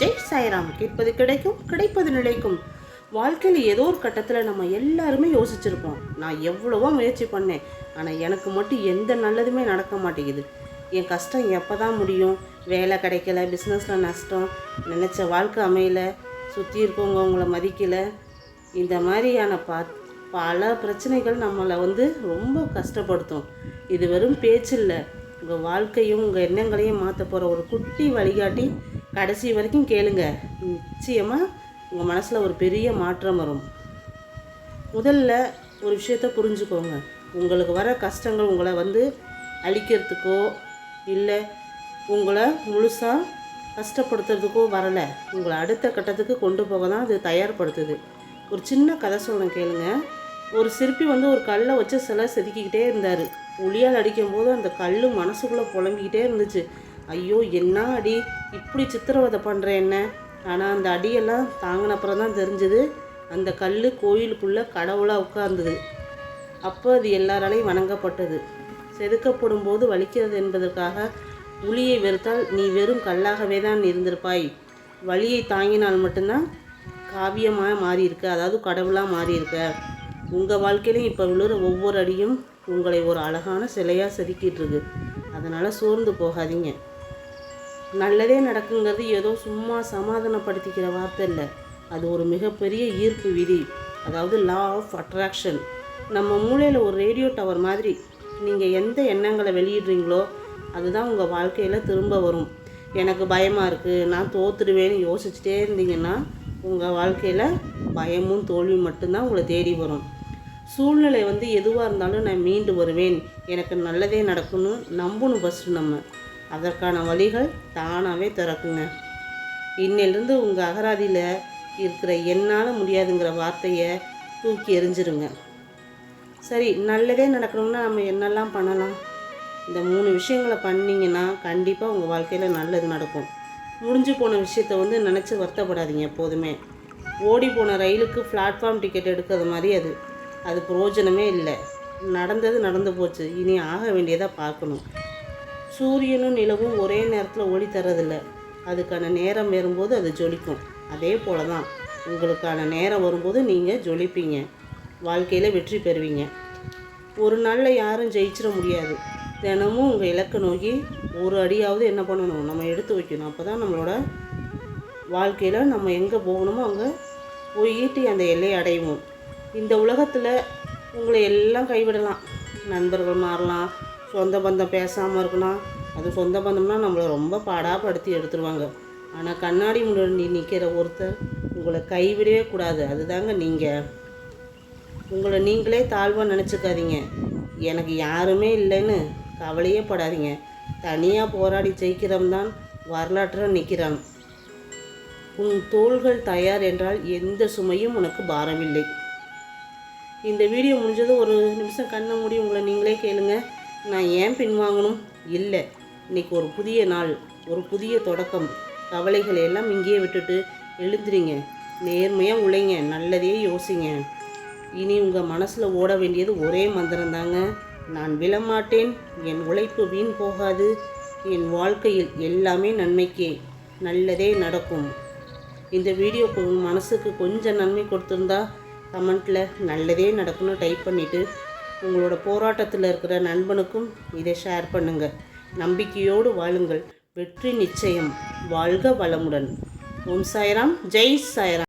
ஜெய் சாய்ராம். கேட்பது கிடைக்கும், கிடைப்பது நிலைக்கும். வாழ்க்கையில் ஏதோ ஒரு கட்டத்தில் நம்ம எல்லாருமே யோசிச்சிருப்போம், நான் எவ்வளவோ முயற்சி பண்ணேன், ஆனால் எனக்கு மட்டும் எந்த நல்லதுமே நடக்க மாட்டேங்குது. என் கஷ்டம் எப்போ தான் முடியும்? வேலை கிடைக்கல, பிஸ்னஸில் நஷ்டம், நினச்ச வாழ்க்கை அமையலை, சுற்றி இருக்கவங்க அவங்கள மதிக்கலை. இந்த மாதிரியான பல பிரச்சனைகள் நம்மளை ரொம்ப கஷ்டப்படுத்தும். இது வெறும் பேச்சு இல்லை, உங்கள் வாழ்க்கையும் உங்கள் எண்ணங்களையும் மாற்ற போகிற ஒரு குட்டி வழிகாட்டி. கடைசி வரைக்கும் கேளுங்க, நிச்சயமாக உங்கள் மனசில் ஒரு பெரிய மாற்றம் வரும். முதல்ல ஒரு விஷயத்த புரிஞ்சுக்கோங்க, உங்களுக்கு வர கஷ்டங்கள் உங்களை அழிக்கிறதுக்கோ இல்லை உங்களை முழுசாக கஷ்டப்படுத்துறதுக்கோ வரலை, உங்களை அடுத்த கட்டத்துக்கு கொண்டு போக தான் அது தயார்படுத்துது. ஒரு சின்ன கதை சொல்கிறேன் கேளுங்க. ஒரு சிற்பி ஒரு கல்லை வச்சு சிலை செதுக்கிக்கிட்டே இருந்தார். ஒளியால் அடிக்கும்போது அந்த கல் மனசுக்குள்ளே புலம்பிக்கிட்டே இருந்துச்சு. ஐயோ, என்ன அடி, இப்படி சித்திரவதை பண்ணுறேன் என்ன. ஆனால் அந்த அடியெல்லாம் தாங்கினப்புறம் தான் தெரிஞ்சுது, அந்த கல் கோயிலுக்குள்ளே கடவுளாக உட்கார்ந்தது. அப்போ அது எல்லாராலையும் வணங்கப்பட்டது. செதுக்கப்படும் போது வலிக்கிறது என்பதற்காக உளியை வெறுத்தால் நீ வெறும் கல்லாகவே தான் இருந்திருப்பாய். வலியை தாங்கினால் மட்டும்தான் காவியமாக மாறியிருக்க, அதாவது கடவுளாக மாறியிருக்க. உங்கள் வாழ்க்கையிலையும் இப்போ விழுற ஒவ்வொரு அடியும் உங்களை ஒரு அழகான சிலையாக செதுக்கிட்டுருக்கு. அதனால் சோர்ந்து போகாதீங்க. நல்லதே நடக்குங்கிறது ஏதோ சும்மா சமாதானப்படுத்திக்கிற வார்த்தை இல்லை, அது ஒரு மிகப்பெரிய ஈர்ப்பு விதி, அதாவது லா ஆஃப் அட்ராக்ஷன். நம்ம மூளையில் ஒரு ரேடியோ டவர் மாதிரி, நீங்கள் எந்த எண்ணங்களை வெளியிடுறீங்களோ அதுதான் உங்கள் வாழ்க்கையில் திரும்ப வரும். எனக்கு பயமாக இருக்குது, நான் தோற்றுடுவேன்னு யோசிச்சுட்டே இருந்தீங்கன்னா உங்கள் வாழ்க்கையில் பயமும் தோல்வியும் மட்டும்தான் உங்களை தேடி வரும். சூழ்நிலை எதுவாக இருந்தாலும் நான் மீண்டு வருவேன், எனக்கு நல்லதே நடக்கும்னு நம்பணும் ஃபஸ்ட்டு நம்ம. அதற்கான வழிகள் தானாகவே திறக்குங்க. இன்னிலிருந்து உங்கள் அகராதியில் இருக்கிற என்னால் முடியாதுங்கிற வார்த்தையை தூக்கி எறிஞ்சிருங்க. சரி, நல்லதே நடக்கணும்னா நம்ம என்னெல்லாம் பண்ணலாம்? இந்த 3 விஷயங்களை பண்ணிங்கன்னா கண்டிப்பாக உங்கள் வாழ்க்கையில் நல்லது நடக்கும். முடிஞ்சு போன விஷயத்தை நினச்சி வருத்தப்படாதீங்க. எப்போதுமே ஓடி போன ரயிலுக்கு பிளாட்ஃபார்ம் டிக்கெட் எடுக்கிறது மாதிரி அது பிரயோஜனமே இல்லை. நடந்தது நடந்து போச்சு, இனி ஆக வேண்டியதாக பார்க்கணும். சூரியனும் நிலவும் ஒரே நேரத்தில் ஒளி தரதில்லை, அதுக்கான நேரம் வரும்போது அது ஜொலிக்கும். அதே போல தான் உங்களுக்கான நேரம் வரும்போது நீங்கள் ஜொலிப்பீங்க, வாழ்க்கையில் வெற்றி பெறுவீங்க. ஒரு நாளில் யாரும் ஜெயிச்சிட முடியாது. தினமும் உங்கள் இலக்கை நோக்கி ஒரு அடியாவது என்ன பண்ணணும், நம்ம எடுத்து வைக்கணும். அப்போ தான் நம்மளோட வாழ்க்கையில் நம்ம எங்கே போகணுமோ அங்கே போயிட்டு அந்த எல்லையை அடைவோம். இந்த உலகத்தில் உங்களை எல்லாம் கைவிடலாம், நண்பர்கள் மாறலாம், சொந்த பந்தம் பேசாமல் இருக்கலாம். அது சொந்த பந்தம்னா நம்மளை ரொம்ப பாடாப்படுத்தி எடுத்துருவாங்க. ஆனால் கண்ணாடி முன்னாடி நிற்கிற ஒருத்தர் உங்களை கைவிடவே கூடாது. அதுதாங்க நீங்கள். உங்களை நீங்களே தாழ்வாக நினச்சிக்காதீங்க. எனக்கு யாருமே இல்லைன்னு கவலையே படாதீங்க. தனியாக போராடி ஜெயிக்கிறவன் தான் வரலாற்றில் நிற்கிறான். உன் தோள்கள் தயார் என்றால் எந்த சுமையும் உனக்கு பாரமில்லை. இந்த வீடியோ முடிஞ்சது ஒரு நிமிஷம் கண்ணை மூடி உங்களை நீங்களே கேளுங்க, நான் ஏன் பின்வாங்கணும்? இல்லை, இன்றைக்கி ஒரு புதிய நாள், ஒரு புதிய தொடக்கம். கவலைகளை எல்லாம் இங்கேயே விட்டுட்டு எழுந்துறீங்க, நேர்மையாக உழைங்க, நல்லதே யோசிங்க. இனி உங்கள் மனசில் ஓட வேண்டியது ஒரே மந்திரம் தாங்க, நான் விழமாட்டேன், என் உழைப்பு வீண் போகாது, என் வாழ்க்கையில் எல்லாமே நன்மைக்கே, நல்லதே நடக்கும். இந்த வீடியோ உங்கள் மனசுக்கு கொஞ்சம் நன்மை கொடுத்துருந்தா கமெண்ட்டில் நல்லதே நடக்கும்னு டைப் பண்ணிவிட்டு உங்களோட போராட்டத்தில் இருக்கிற நண்பனுக்கும் இதை ஷேர் பண்ணுங்கள். நம்பிக்கையோடு வாழுங்கள், வெற்றி நிச்சயம். வாழ்க வளமுடன். ஓம் சாய்ராம். ஜெய் சாய்ராம்.